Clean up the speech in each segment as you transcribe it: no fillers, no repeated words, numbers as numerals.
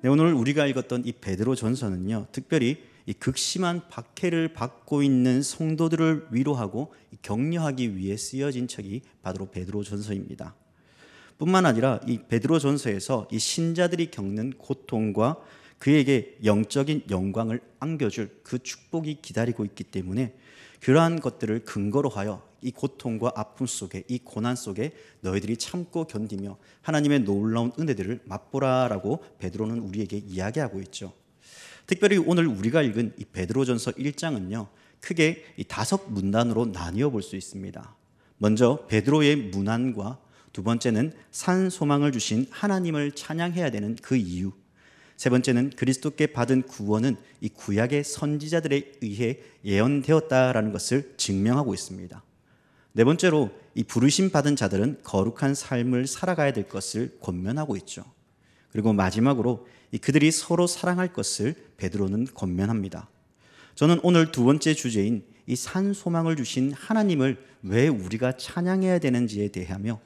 네, 오늘 우리가 읽었던 이 베드로전서는요, 특별히 이 극심한 박해를 받고 있는 성도들을 위로하고 격려하기 위해 쓰여진 책이 바로 베드로전서입니다. 뿐만 아니라 이 베드로전서에서 이 신자들이 겪는 고통과 그에게 영적인 영광을 안겨줄 그 축복이 기다리고 있기 때문에 그러한 것들을 근거로 하여 이 고통과 아픔 속에, 이 고난 속에 너희들이 참고 견디며 하나님의 놀라운 은혜들을 맛보라라고 베드로는 우리에게 이야기하고 있죠. 특별히 오늘 우리가 읽은 이 베드로전서 1장은요, 크게 이 5문단으로 나뉘어 볼 수 있습니다. 먼저 베드로의 문안과 두 번째는 산 소망을 주신 하나님을 찬양해야 되는 그 이유, 세 번째는 그리스도께 받은 구원은 이 구약의 선지자들에 의해 예언되었다라는 것을 증명하고 있습니다. 네 번째로 이 부르심 받은 자들은 거룩한 삶을 살아가야 될 것을 권면하고 있죠. 그리고 마지막으로 이 그들이 서로 사랑할 것을 베드로는 권면합니다. 저는 오늘 두 번째 주제인 이 산 소망을 주신 하나님을 왜 우리가 찬양해야 되는지에 대하며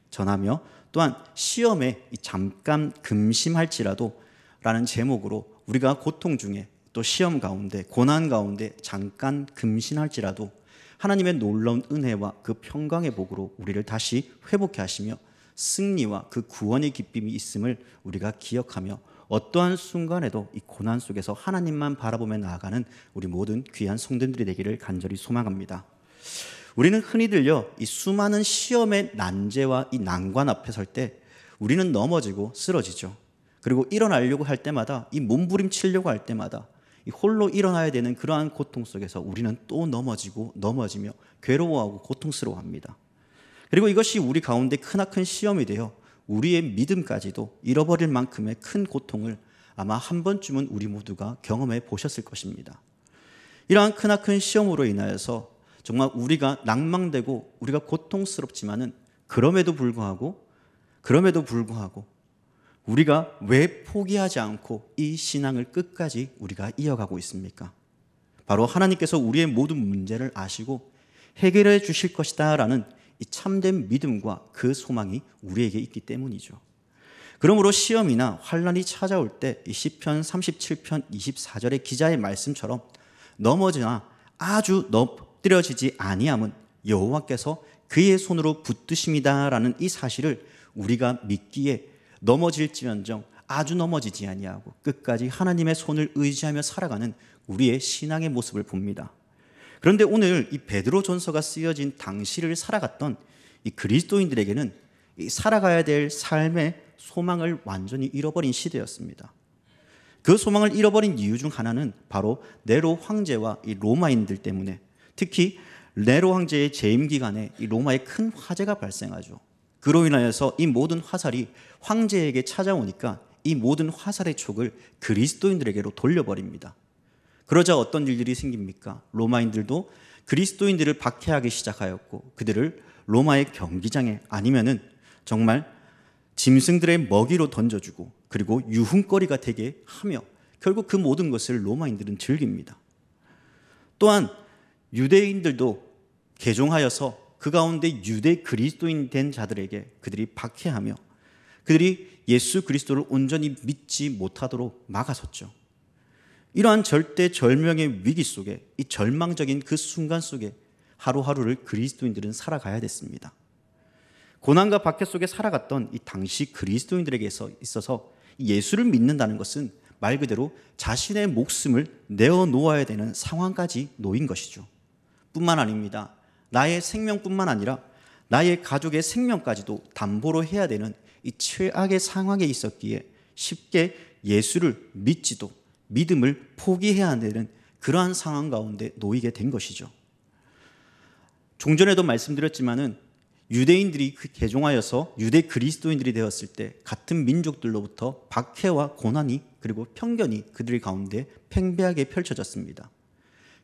전하며, 또한 시험에 잠깐 금심할지라도 라는 제목으로 우리가 고통 중에 또 시험 가운데 고난 가운데 잠깐 금신할지라도 하나님의 놀라운 은혜와 그 평강의 복으로 우리를 다시 회복해 하시며 승리와 그 구원의 기쁨이 있음을 우리가 기억하며 어떠한 순간에도 이 고난 속에서 하나님만 바라보며 나아가는 우리 모든 귀한 성도들이 되기를 간절히 소망합니다. 우리는 흔히들요, 이 수많은 시험의 난제와 이 난관 앞에 설 때 우리는 넘어지고 쓰러지죠. 그리고 일어나려고 할 때마다, 이 몸부림치려고 할 때마다 이 홀로 일어나야 되는 그러한 고통 속에서 우리는 또 넘어지며 괴로워하고 고통스러워합니다. 그리고 이것이 우리 가운데 크나큰 시험이 되어 우리의 믿음까지도 잃어버릴 만큼의 큰 고통을 아마 한 번쯤은 우리 모두가 경험해 보셨을 것입니다. 이러한 크나큰 시험으로 인하여서 정말 우리가 낭망되고 우리가 고통스럽지만은 그럼에도 불구하고 우리가 왜 포기하지 않고 이 신앙을 끝까지 우리가 이어가고 있습니까? 바로 하나님께서 우리의 모든 문제를 아시고 해결해 주실 것이다 라는 이 참된 믿음과 그 소망이 우리에게 있기 때문이죠. 그러므로 시험이나 환난이 찾아올 때 이 시편 37편 24절의 기자의 말씀처럼 넘어지나 아주 엎드려지지 아니함은 여호와께서 그의 손으로 붙드심이다 라는 이 사실을 우리가 믿기에 넘어질지언정 아주 넘어지지 아니하고 끝까지 하나님의 손을 의지하며 살아가는 우리의 신앙의 모습을 봅니다. 그런데 오늘 이 베드로전서가 쓰여진 당시를 살아갔던 이 그리스도인들에게는 이 살아가야 될 삶의 소망을 완전히 잃어버린 시대였습니다. 그 소망을 잃어버린 이유 중 하나는 바로 네로 황제와 이 로마인들 때문에, 특히 네로 황제의 재임 기간에 이 로마에 큰 화재가 발생하죠. 그로 인하여서 이 모든 화살이 황제에게 찾아오니까 이 모든 화살의 촉을 그리스도인들에게로 돌려버립니다. 그러자 어떤 일들이 생깁니까? 로마인들도 그리스도인들을 박해하기 시작하였고 그들을 로마의 경기장에 아니면은 정말 짐승들의 먹이로 던져주고 그리고 유흥거리가 되게 하며 결국 그 모든 것을 로마인들은 즐깁니다. 또한 유대인들도 개종하여서 그 가운데 유대 그리스도인 된 자들에게 그들이 박해하며 그들이 예수 그리스도를 온전히 믿지 못하도록 막아섰죠. 이러한 절대절명의 위기 속에, 이 절망적인 그 순간 속에 하루하루를 그리스도인들은 살아가야 됐습니다. 고난과 박해 속에 살아갔던 이 당시 그리스도인들에게 있어서 예수를 믿는다는 것은 말 그대로 자신의 목숨을 내어놓아야 되는 상황까지 놓인 것이죠. 뿐만 아닙니다. 나의 생명뿐만 아니라 나의 가족의 생명까지도 담보로 해야 되는 이 최악의 상황에 있었기에 쉽게 예수를 믿지도 믿음을 포기해야 되는 그러한 상황 가운데 놓이게 된 것이죠. 종전에도 말씀드렸지만은 유대인들이 개종하여서 유대 그리스도인들이 되었을 때 같은 민족들로부터 박해와 고난이 그리고 편견이 그들 가운데 팽배하게 펼쳐졌습니다.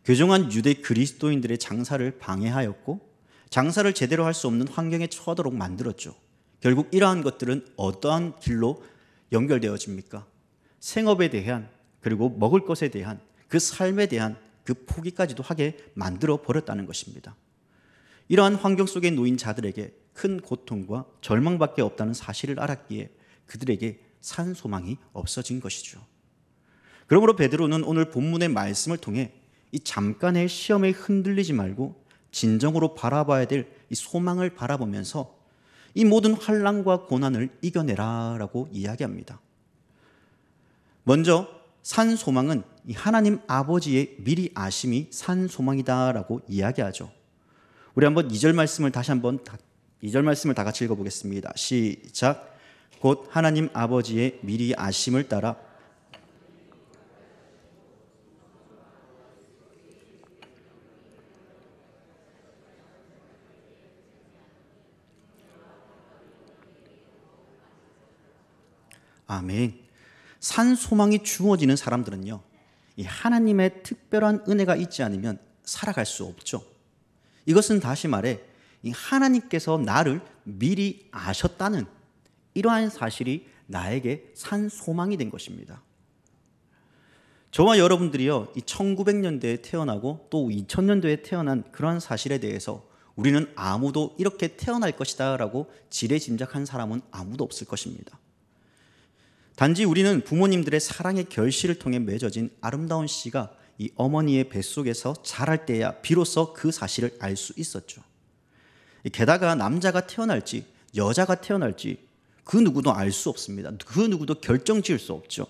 개종한 유대 그리스도인들의 장사를 방해하였고 장사를 제대로 할 수 없는 환경에 처하도록 만들었죠. 결국 이러한 것들은 어떠한 길로 연결되어집니까? 생업에 대한 그리고 먹을 것에 대한 그 삶에 대한 그 포기까지도 하게 만들어 버렸다는 것입니다. 이러한 환경 속에 놓인 자들에게 큰 고통과 절망밖에 없다는 사실을 알았기에 그들에게 산 소망이 없어진 것이죠. 그러므로 베드로는 오늘 본문의 말씀을 통해 이 잠깐의 시험에 흔들리지 말고 진정으로 바라봐야 될 이 소망을 바라보면서 이 모든 환난과 고난을 이겨내라라고 이야기합니다. 먼저 산 소망은 이 하나님 아버지의 미리 아심이 산 소망이다라고 이야기하죠. 우리 한번 2절 말씀을 다시 한번 2절 말씀을 다 같이 읽어보겠습니다. 시작. 곧 하나님 아버지의 미리 아심을 따라 아멘. 산 소망이 주어지는 사람들은요, 이 하나님의 특별한 은혜가 있지 않으면 살아갈 수 없죠. 이것은 다시 말해 이 하나님께서 나를 미리 아셨다는 이러한 사실이 나에게 산 소망이 된 것입니다. 저와 여러분들이요, 이 1900년대에 태어나고 또 2000년도에 태어난 그러한 사실에 대해서 우리는 아무도 이렇게 태어날 것이다 라고 지레짐작한 사람은 아무도 없을 것입니다. 단지 우리는 부모님들의 사랑의 결실을 통해 맺어진 아름다운 씨가 이 어머니의 뱃속에서 자랄 때야 비로소 그 사실을 알 수 있었죠. 게다가 남자가 태어날지 여자가 태어날지 그 누구도 알 수 없습니다. 그 누구도 결정 지을 수 없죠.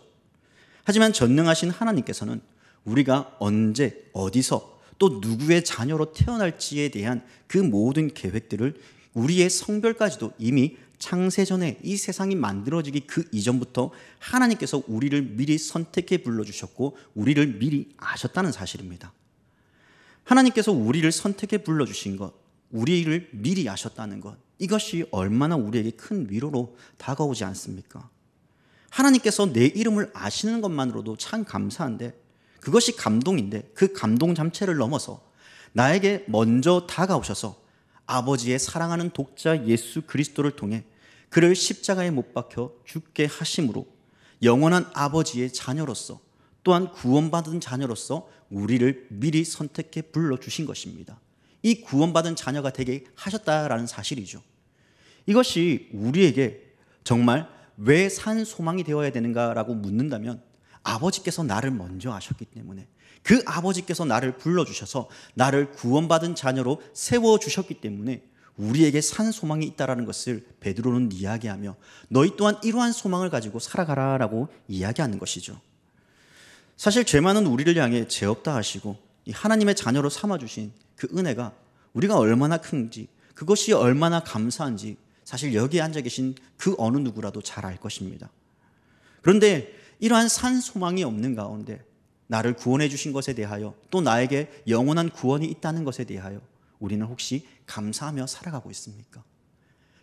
하지만 전능하신 하나님께서는 우리가 언제 어디서 또 누구의 자녀로 태어날지에 대한 그 모든 계획들을 우리의 성별까지도 이미 창세전에 이 세상이 만들어지기 그 이전부터 하나님께서 우리를 미리 선택해 불러주셨고 우리를 미리 아셨다는 사실입니다. 하나님께서 우리를 선택해 불러주신 것, 우리를 미리 아셨다는 것, 이것이 얼마나 우리에게 큰 위로로 다가오지 않습니까? 하나님께서 내 이름을 아시는 것만으로도 참 감사한데, 그것이 감동인데 그 감동 잠체를 넘어서 나에게 먼저 다가오셔서 아버지의 사랑하는 독자 예수 그리스도를 통해 그를 십자가에 못 박혀 죽게 하심으로 영원한 아버지의 자녀로서 또한 구원받은 자녀로서 우리를 미리 선택해 불러주신 것입니다. 이 구원받은 자녀가 되게 하셨다라는 사실이죠. 이것이 우리에게 정말 왜 산 소망이 되어야 되는가라고 묻는다면 아버지께서 나를 먼저 아셨기 때문에, 그 아버지께서 나를 불러주셔서 나를 구원받은 자녀로 세워주셨기 때문에 우리에게 산 소망이 있다는 것을 베드로는 이야기하며 너희 또한 이러한 소망을 가지고 살아가라라고 이야기하는 것이죠. 사실 죄 많은 우리를 향해 죄 없다 하시고 이 하나님의 자녀로 삼아주신 그 은혜가 우리가 얼마나 큰지, 그것이 얼마나 감사한지 사실 여기에 앉아 계신 그 어느 누구라도 잘 알 것입니다. 그런데 이러한 산 소망이 없는 가운데 나를 구원해 주신 것에 대하여 또 나에게 영원한 구원이 있다는 것에 대하여 우리는 혹시 감사하며 살아가고 있습니까?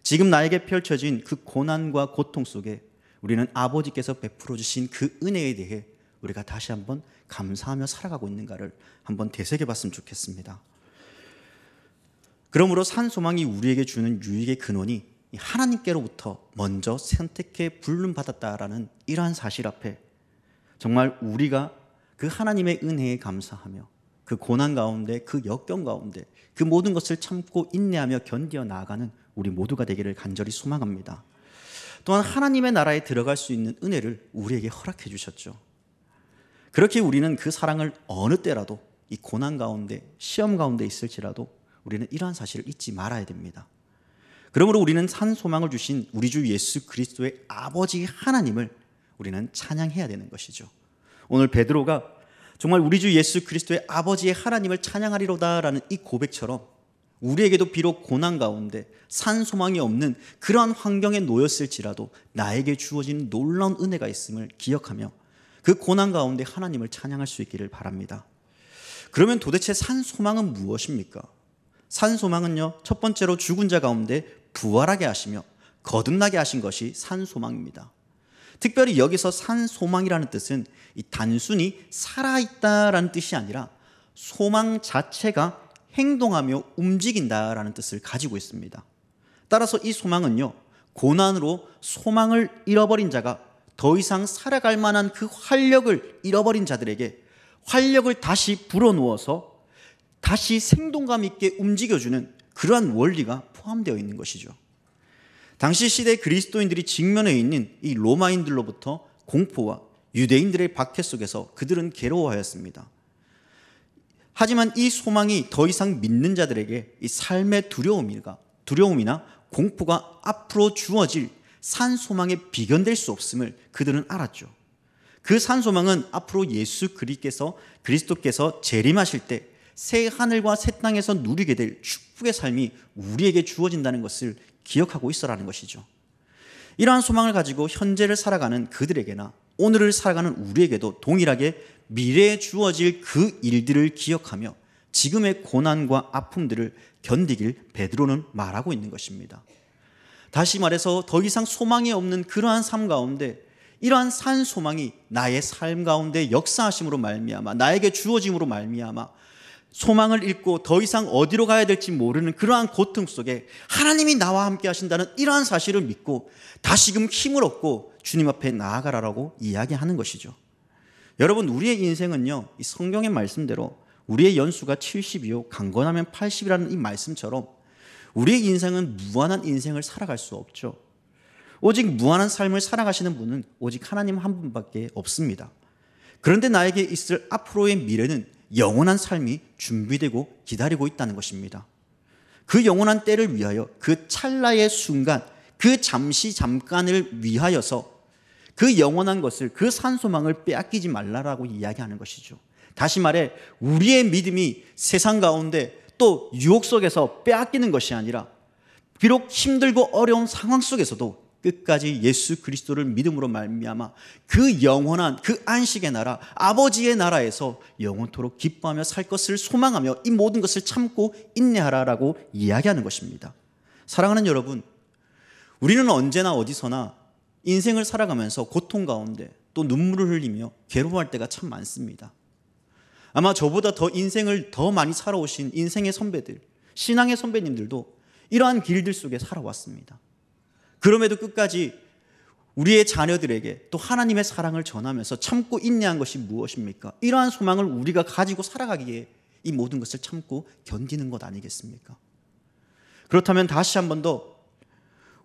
지금 나에게 펼쳐진 그 고난과 고통 속에 우리는 아버지께서 베풀어 주신 그 은혜에 대해 우리가 다시 한번 감사하며 살아가고 있는가를 한번 되새겨 봤으면 좋겠습니다. 그러므로 산 소망이 우리에게 주는 유익의 근원이 하나님께로부터 먼저 선택해 부름받았다라는 이러한 사실 앞에 정말 우리가 그 하나님의 은혜에 감사하며 그 고난 가운데, 그 역경 가운데 그 모든 것을 참고 인내하며 견디어 나아가는 우리 모두가 되기를 간절히 소망합니다. 또한 하나님의 나라에 들어갈 수 있는 은혜를 우리에게 허락해 주셨죠. 그렇게 우리는 그 사랑을 어느 때라도 이 고난 가운데, 시험 가운데 있을지라도 우리는 이러한 사실을 잊지 말아야 됩니다. 그러므로 우리는 산 소망을 주신 우리 주 예수 그리스도의 아버지 하나님을 우리는 찬양해야 되는 것이죠. 오늘 베드로가 정말 우리 주 예수 그리스도의 아버지의 하나님을 찬양하리로다라는 이 고백처럼 우리에게도 비록 고난 가운데 산 소망이 없는 그러한 환경에 놓였을지라도 나에게 주어진 놀라운 은혜가 있음을 기억하며 그 고난 가운데 하나님을 찬양할 수 있기를 바랍니다. 그러면 도대체 산 소망은 무엇입니까? 산 소망은요, 첫 번째로 죽은 자 가운데 부활하게 하시며 거듭나게 하신 것이 산 소망입니다. 특별히 여기서 산 소망이라는 뜻은 이 단순히 살아있다라는 뜻이 아니라 소망 자체가 행동하며 움직인다라는 뜻을 가지고 있습니다. 따라서 이 소망은요, 고난으로 소망을 잃어버린 자가 더 이상 살아갈 만한 그 활력을 잃어버린 자들에게 활력을 다시 불어넣어서 다시 생동감 있게 움직여주는 그러한 원리가 포함되어 있는 것이죠. 당시 시대 그리스도인들이 직면해 있는 이 로마인들로부터 공포와 유대인들의 박해 속에서 그들은 괴로워하였습니다. 하지만 이 소망이 더 이상 믿는 자들에게 이 삶의 두려움이나 공포가 앞으로 주어질 산소망에 비견될 수 없음을 그들은 알았죠. 그 산소망은 앞으로 예수 그리스도께서 재림하실 때 새 하늘과 새 땅에서 누리게 될 축복의 삶이 우리에게 주어진다는 것을 기억하고 있어라는 것이죠. 이러한 소망을 가지고 현재를 살아가는 그들에게나 오늘을 살아가는 우리에게도 동일하게 미래에 주어질 그 일들을 기억하며 지금의 고난과 아픔들을 견디길 베드로는 말하고 있는 것입니다. 다시 말해서 더 이상 소망이 없는 그러한 삶 가운데 이러한 산 소망이 나의 삶 가운데 역사하심으로 말미암아 나에게 주어짐으로 말미암아 소망을 잃고 더 이상 어디로 가야 될지 모르는 그러한 고통 속에 하나님이 나와 함께 하신다는 이러한 사실을 믿고 다시금 힘을 얻고 주님 앞에 나아가라라고 이야기하는 것이죠. 여러분, 우리의 인생은요, 이 성경의 말씀대로 우리의 연수가 70이요 강건하면 80이라는 이 말씀처럼 우리의 인생은 무한한 인생을 살아갈 수 없죠. 오직 무한한 삶을 살아가시는 분은 오직 하나님 한 분밖에 없습니다. 그런데 나에게 있을 앞으로의 미래는 영원한 삶이 준비되고 기다리고 있다는 것입니다. 그 영원한 때를 위하여 그 찰나의 순간, 그 잠깐을 위하여서 그 영원한 것을, 그 산소망을 빼앗기지 말라라고 이야기하는 것이죠. 다시 말해 우리의 믿음이 세상 가운데 또 유혹 속에서 빼앗기는 것이 아니라 비록 힘들고 어려운 상황 속에서도 끝까지 예수 그리스도를 믿음으로 말미암아 그 영원한 그 안식의 나라, 아버지의 나라에서 영원토록 기뻐하며 살 것을 소망하며 이 모든 것을 참고 인내하라라고 이야기하는 것입니다. 사랑하는 여러분, 우리는 언제나 어디서나 인생을 살아가면서 고통 가운데 또 눈물을 흘리며 괴로워할 때가 참 많습니다. 아마 저보다 더 인생을 더 많이 살아오신 인생의 선배들, 신앙의 선배님들도 이러한 길들 속에 살아왔습니다. 그럼에도 끝까지 우리의 자녀들에게 또 하나님의 사랑을 전하면서 참고 인내한 것이 무엇입니까? 이러한 소망을 우리가 가지고 살아가기에 이 모든 것을 참고 견디는 것 아니겠습니까? 그렇다면 다시 한 번 더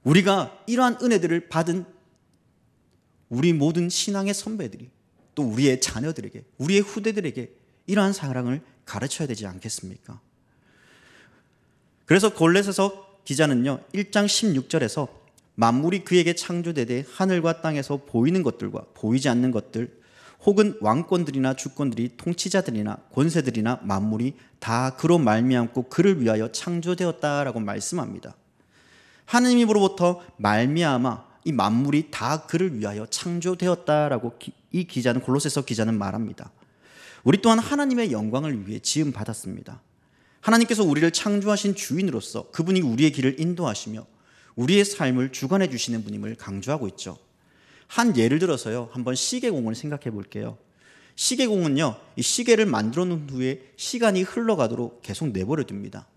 우리가 이러한 은혜들을 받은 우리 모든 신앙의 선배들이 또 우리의 자녀들에게, 우리의 후대들에게 이러한 사랑을 가르쳐야 되지 않겠습니까? 그래서 골로새서 기자는요 1장 16절에서 만물이 그에게 창조되되 하늘과 땅에서 보이는 것들과 보이지 않는 것들 혹은 왕권들이나 주권들이 통치자들이나 권세들이나 만물이 다 그로 말미암고 그를 위하여 창조되었다라고 말씀합니다. 하느님으로부터 말미암아 이 만물이 다 그를 위하여 창조되었다라고 이 기자는, 골로새서 기자는 말합니다. 우리 또한 하나님의 영광을 위해 지음 받았습니다. 하나님께서 우리를 창조하신 주인으로서 그분이 우리의 길을 인도하시며 우리의 삶을 주관해 주시는 분임을 강조하고 있죠. 한 예를 들어서요, 한번 시계공을 생각해 볼게요. 시계공은요, 이 시계를 만들어 놓은 후에 시간이 흘러가도록 계속 내버려 둡니다.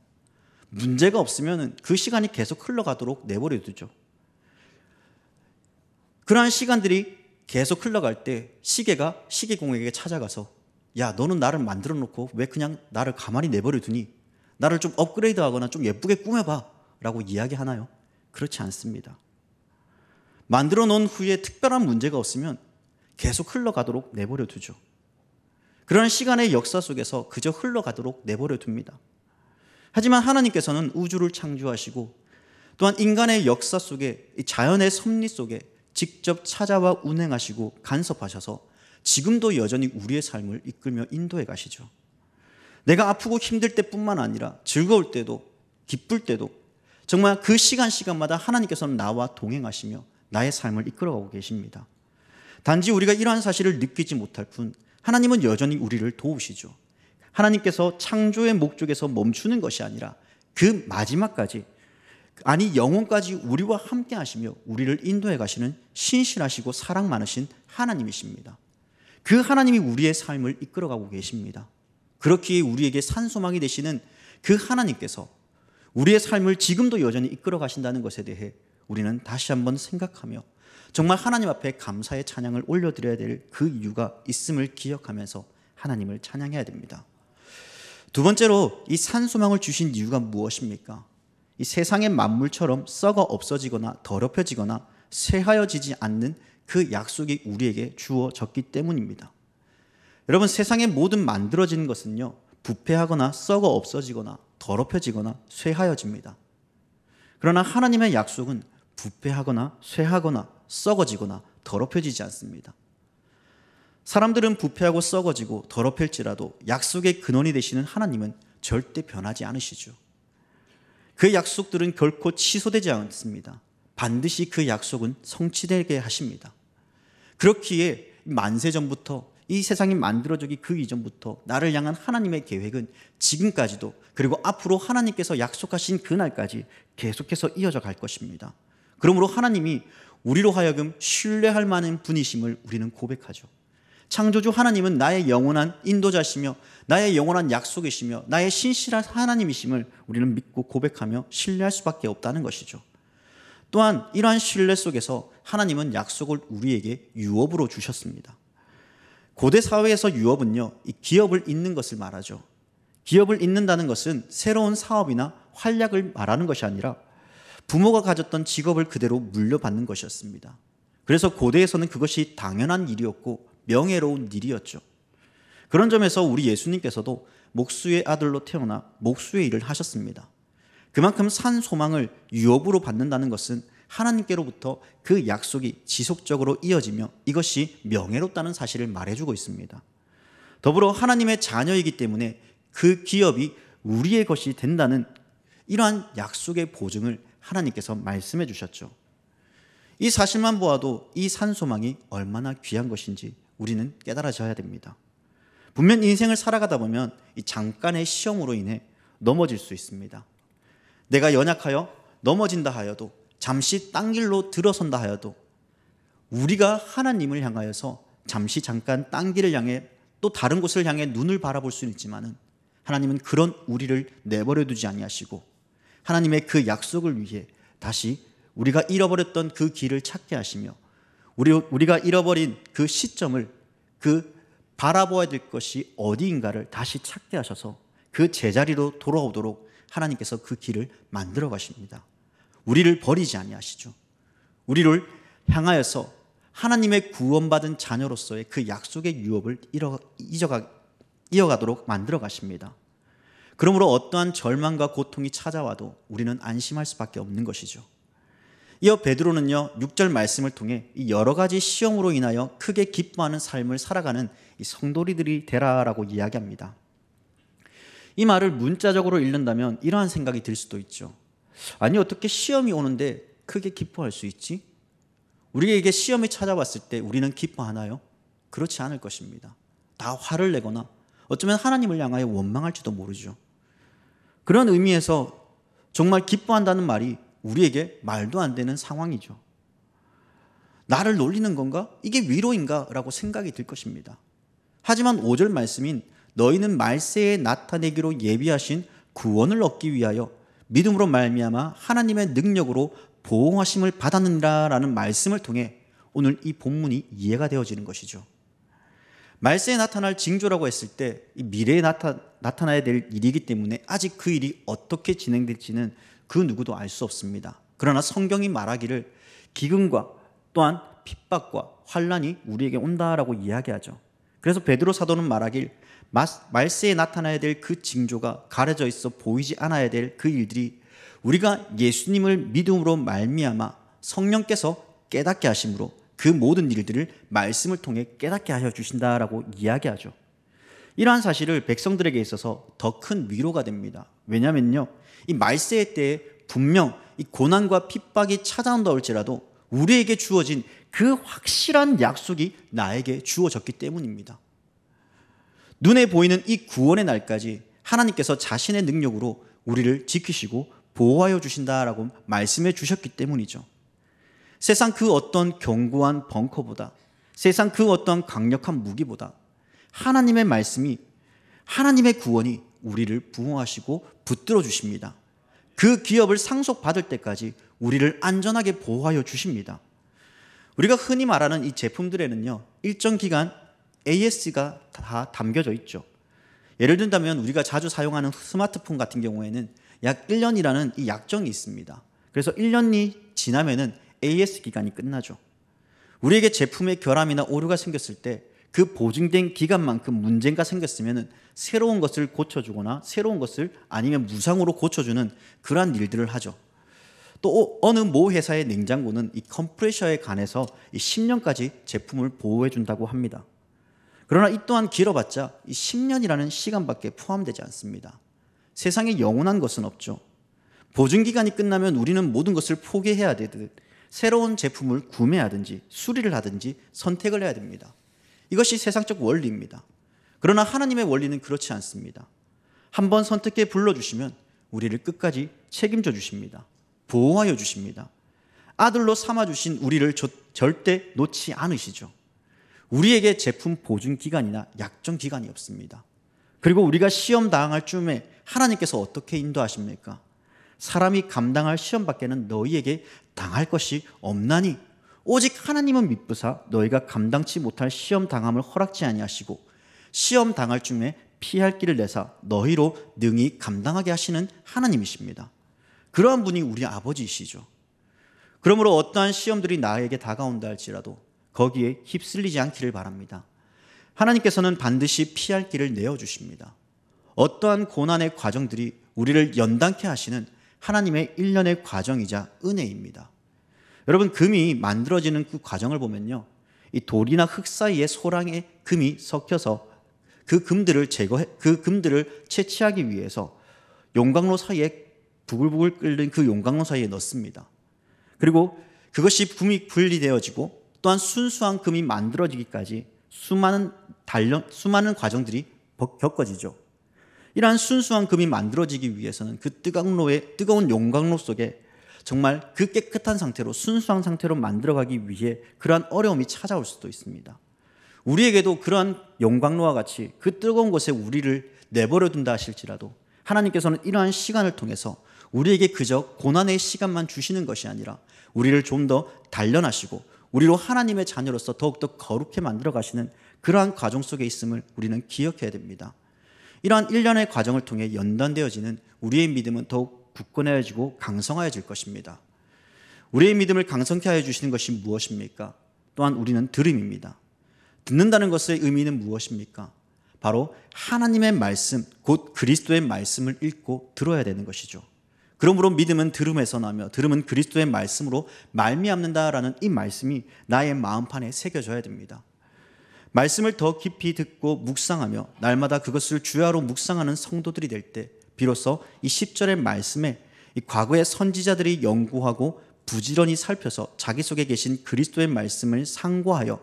문제가 없으면 그 시간이 계속 흘러가도록 내버려 두죠. 그러한 시간들이 계속 흘러갈 때 시계가 시계공에게 찾아가서 야, 너는 나를 만들어 놓고 왜 그냥 나를 가만히 내버려 두니? 나를 좀 업그레이드하거나 좀 예쁘게 꾸며봐 라고 이야기하나요? 그렇지 않습니다. 만들어 놓은 후에 특별한 문제가 없으면 계속 흘러가도록 내버려 두죠. 그런 시간의 역사 속에서 그저 흘러가도록 내버려 둡니다. 하지만 하나님께서는 우주를 창조하시고 또한 인간의 역사 속에, 자연의 섭리 속에 직접 찾아와 운행하시고 간섭하셔서 지금도 여전히 우리의 삶을 이끌며 인도해 가시죠. 내가 아프고 힘들 때뿐만 아니라 즐거울 때도 기쁠 때도 정말 그 시간마다 하나님께서는 나와 동행하시며 나의 삶을 이끌어가고 계십니다. 단지 우리가 이러한 사실을 느끼지 못할 뿐 하나님은 여전히 우리를 도우시죠. 하나님께서 창조의 목적에서 멈추는 것이 아니라 그 마지막까지, 아니 영원까지 우리와 함께 하시며 우리를 인도해 가시는 신실하시고 사랑 많으신 하나님이십니다. 그 하나님이 우리의 삶을 이끌어가고 계십니다. 그렇기에 우리에게 산소망이 되시는 그 하나님께서 우리의 삶을 지금도 여전히 이끌어 가신다는 것에 대해 우리는 다시 한번 생각하며 정말 하나님 앞에 감사의 찬양을 올려드려야 될 그 이유가 있음을 기억하면서 하나님을 찬양해야 됩니다. 두 번째로 이 산소망을 주신 이유가 무엇입니까? 이 세상의 만물처럼 썩어 없어지거나 더럽혀지거나 쇠하여지지 않는 그 약속이 우리에게 주어졌기 때문입니다. 여러분, 세상의 모든 만들어지는 것은요, 부패하거나 썩어 없어지거나 더럽혀지거나 쇠하여집니다. 그러나 하나님의 약속은 부패하거나 쇠하거나 썩어지거나 더럽혀지지 않습니다. 사람들은 부패하고 썩어지고 더럽힐지라도 약속의 근원이 되시는 하나님은 절대 변하지 않으시죠. 그 약속들은 결코 취소되지 않습니다. 반드시 그 약속은 성취되게 하십니다. 그렇기에 만세 전부터, 이 세상이 만들어지기 그 이전부터 나를 향한 하나님의 계획은 지금까지도, 그리고 앞으로 하나님께서 약속하신 그날까지 계속해서 이어져 갈 것입니다. 그러므로 하나님이 우리로 하여금 신뢰할 만한 분이심을 우리는 고백하죠. 창조주 하나님은 나의 영원한 인도자시며 나의 영원한 약속이시며 나의 신실한 하나님이심을 우리는 믿고 고백하며 신뢰할 수밖에 없다는 것이죠. 또한 이러한 신뢰 속에서 하나님은 약속을 우리에게 유업으로 주셨습니다. 고대 사회에서 유업은요, 이 기업을 잇는 것을 말하죠. 기업을 잇는다는 것은 새로운 사업이나 활약을 말하는 것이 아니라 부모가 가졌던 직업을 그대로 물려받는 것이었습니다. 그래서 고대에서는 그것이 당연한 일이었고 명예로운 일이었죠. 그런 점에서 우리 예수님께서도 목수의 아들로 태어나 목수의 일을 하셨습니다. 그만큼 산 소망을 유업으로 받는다는 것은 하나님께로부터 그 약속이 지속적으로 이어지며 이것이 명예롭다는 사실을 말해주고 있습니다. 더불어 하나님의 자녀이기 때문에 그 기업이 우리의 것이 된다는 이러한 약속의 보증을 하나님께서 말씀해 주셨죠. 이 사실만 보아도 이 산 소망이 얼마나 귀한 것인지 우리는 깨달아져야 됩니다. 분명 인생을 살아가다 보면 이 잠깐의 시험으로 인해 넘어질 수 있습니다. 내가 연약하여 넘어진다 하여도, 잠시 딴 길로 들어선다 하여도 우리가 하나님을 향하여서 잠깐 딴 길을 향해 또 다른 곳을 향해 눈을 바라볼 수는 있지만은 하나님은 그런 우리를 내버려 두지 아니하시고 하나님의 그 약속을 위해 다시 우리가 잃어버렸던 그 길을 찾게 하시며 우리가 잃어버린 그 시점을, 그 바라보아야 될 것이 어디인가를 다시 찾게 하셔서 그 제자리로 돌아오도록 하나님께서 그 길을 만들어 가십니다. 우리를 버리지 아니하시죠. 우리를 향하여서 하나님의 구원받은 자녀로서의 그 약속의 유업을 이어가도록 만들어 가십니다. 그러므로 어떠한 절망과 고통이 찾아와도 우리는 안심할 수밖에 없는 것이죠. 이어 베드로는요, 6절 말씀을 통해 이 여러 가지 시험으로 인하여 크게 기뻐하는 삶을 살아가는 이 성도들이 되라라고 이야기합니다. 이 말을 문자적으로 읽는다면 이러한 생각이 들 수도 있죠. 아니, 어떻게 시험이 오는데 크게 기뻐할 수 있지? 우리에게 시험이 찾아왔을 때 우리는 기뻐하나요? 그렇지 않을 것입니다. 다 화를 내거나 어쩌면 하나님을 향하여 원망할지도 모르죠. 그런 의미에서 정말 기뻐한다는 말이 우리에게 말도 안 되는 상황이죠. 나를 놀리는 건가? 이게 위로인가? 라고 생각이 들 것입니다. 하지만 5절 말씀인 너희는 말세에 나타내기로 예비하신 구원을 얻기 위하여 믿음으로 말미암아 하나님의 능력으로 보호하심을 받았느니라 라는 말씀을 통해 오늘 이 본문이 이해가 되어지는 것이죠. 말세에 나타날 징조라고 했을 때 이 미래에 나타나야 될 일이기 때문에 아직 그 일이 어떻게 진행될지는 그 누구도 알 수 없습니다. 그러나 성경이 말하기를 기근과 또한 핍박과 환난이 우리에게 온다라고 이야기하죠. 그래서 베드로 사도는 말하길 말세에 나타나야 될 그 징조가 가려져 있어 보이지 않아야 될 그 일들이 우리가 예수님을 믿음으로 말미암아 성령께서 깨닫게 하심으로 그 모든 일들을 말씀을 통해 깨닫게 하여 주신다라고 이야기하죠. 이러한 사실을 백성들에게 있어서 더 큰 위로가 됩니다. 왜냐하면요, 이 말세의 때에 분명 이 고난과 핍박이 찾아온다 할지라도 우리에게 주어진 그 확실한 약속이 나에게 주어졌기 때문입니다. 눈에 보이는 이 구원의 날까지 하나님께서 자신의 능력으로 우리를 지키시고 보호하여 주신다라고 말씀해 주셨기 때문이죠. 세상 그 어떤 견고한 벙커보다, 세상 그 어떤 강력한 무기보다 하나님의 말씀이, 하나님의 구원이 우리를 부흥하시고 붙들어 주십니다. 그 기업을 상속받을 때까지 우리를 안전하게 보호하여 주십니다. 우리가 흔히 말하는 이 제품들에는요, 일정 기간 AS가 다 담겨져 있죠. 예를 든다면 우리가 자주 사용하는 스마트폰 같은 경우에는 약 1년이라는 이 약정이 있습니다. 그래서 1년이 지나면은 AS 기간이 끝나죠. 우리에게 제품의 결함이나 오류가 생겼을 때 그 보증된 기간만큼 문제가 생겼으면 새로운 것을 고쳐주거나 새로운 것을 아니면 무상으로 고쳐주는 그러한 일들을 하죠. 또 어느 모 회사의 냉장고는 이 컴프레셔에 관해서 이 10년까지 제품을 보호해 준다고 합니다. 그러나 이 또한 길어봤자 이 10년이라는 시간밖에 포함되지 않습니다. 세상에 영원한 것은 없죠. 보증기간이 끝나면 우리는 모든 것을 포기해야 되듯 새로운 제품을 구매하든지 수리를 하든지 선택을 해야 됩니다. 이것이 세상적 원리입니다. 그러나 하나님의 원리는 그렇지 않습니다. 한번 선택해 불러주시면 우리를 끝까지 책임져 주십니다. 보호하여 주십니다. 아들로 삼아주신 우리를 절대 놓지 않으시죠. 우리에게 제품 보증 기간이나 약정 기간이 없습니다. 그리고 우리가 시험 당할 쯤에 하나님께서 어떻게 인도하십니까? 사람이 감당할 시험밖에는 너희에게 당할 것이 없나니 오직 하나님은 미쁘사 너희가 감당치 못할 시험 당함을 허락지 아니하시고 시험 당할 쯤에 피할 길을 내사 너희로 능히 감당하게 하시는 하나님이십니다. 그러한 분이 우리 아버지이시죠. 그러므로 어떠한 시험들이 나에게 다가온다 할지라도 거기에 휩쓸리지 않기를 바랍니다. 하나님께서는 반드시 피할 길을 내어주십니다. 어떠한 고난의 과정들이 우리를 연단케 하시는 하나님의 일련의 과정이자 은혜입니다. 여러분, 금이 만들어지는 그 과정을 보면요, 이 돌이나 흙 사이에 소량의 금이 섞여서 그 금들을 채취하기 위해서 용광로 사이에 부글부글 끓는 그 용광로 사이에 넣습니다. 그리고 그것이 금이 분리되어지고 또한 순수한 금이 만들어지기까지 수많은 과정들이 겪어지죠. 이러한 순수한 금이 만들어지기 위해서는 그 뜨거운 용광로 속에 정말 그 깨끗한 상태로 순수한 상태로 만들어가기 위해 그러한 어려움이 찾아올 수도 있습니다. 우리에게도 그러한 용광로와 같이 그 뜨거운 곳에 우리를 내버려 둔다 하실지라도 하나님께서는 이러한 시간을 통해서 우리에게 그저 고난의 시간만 주시는 것이 아니라 우리를 좀 더 단련하시고 우리로 하나님의 자녀로서 더욱더 거룩해 만들어 가시는 그러한 과정 속에 있음을 우리는 기억해야 됩니다. 이러한 일련의 과정을 통해 연단되어지는 우리의 믿음은 더욱 굳건해지고 강성하여질 것입니다. 우리의 믿음을 강성케 하여 주시는 것이 무엇입니까? 또한 우리는 들음입니다. 듣는다는 것의 의미는 무엇입니까? 바로 하나님의 말씀, 곧 그리스도의 말씀을 읽고 들어야 되는 것이죠. 그러므로 믿음은 들음에서 나며 들음은 그리스도의 말씀으로 말미암는다라는 이 말씀이 나의 마음판에 새겨져야 됩니다. 말씀을 더 깊이 듣고 묵상하며 날마다 그것을 주야로 묵상하는 성도들이 될 때 비로소 이 10절의 말씀에 이 과거의 선지자들이 연구하고 부지런히 살펴서 자기 속에 계신 그리스도의 말씀을 상고하여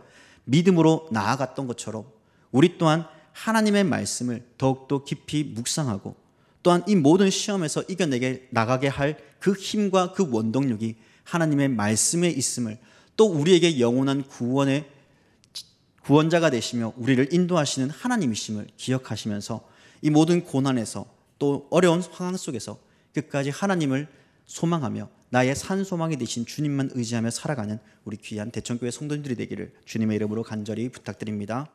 믿음으로 나아갔던 것처럼 우리 또한 하나님의 말씀을 더욱더 깊이 묵상하고 또한 이 모든 시험에서 이겨내게 나가게 할 그 힘과 그 원동력이 하나님의 말씀에 있음을, 또 우리에게 영원한 구원자가 되시며 우리를 인도하시는 하나님이심을 기억하시면서 이 모든 고난에서 또 어려운 상황 속에서 끝까지 하나님을 소망하며 나의 산소망이 되신 주님만 의지하며 살아가는 우리 귀한 대천교회 성도님들이 되기를 주님의 이름으로 간절히 부탁드립니다.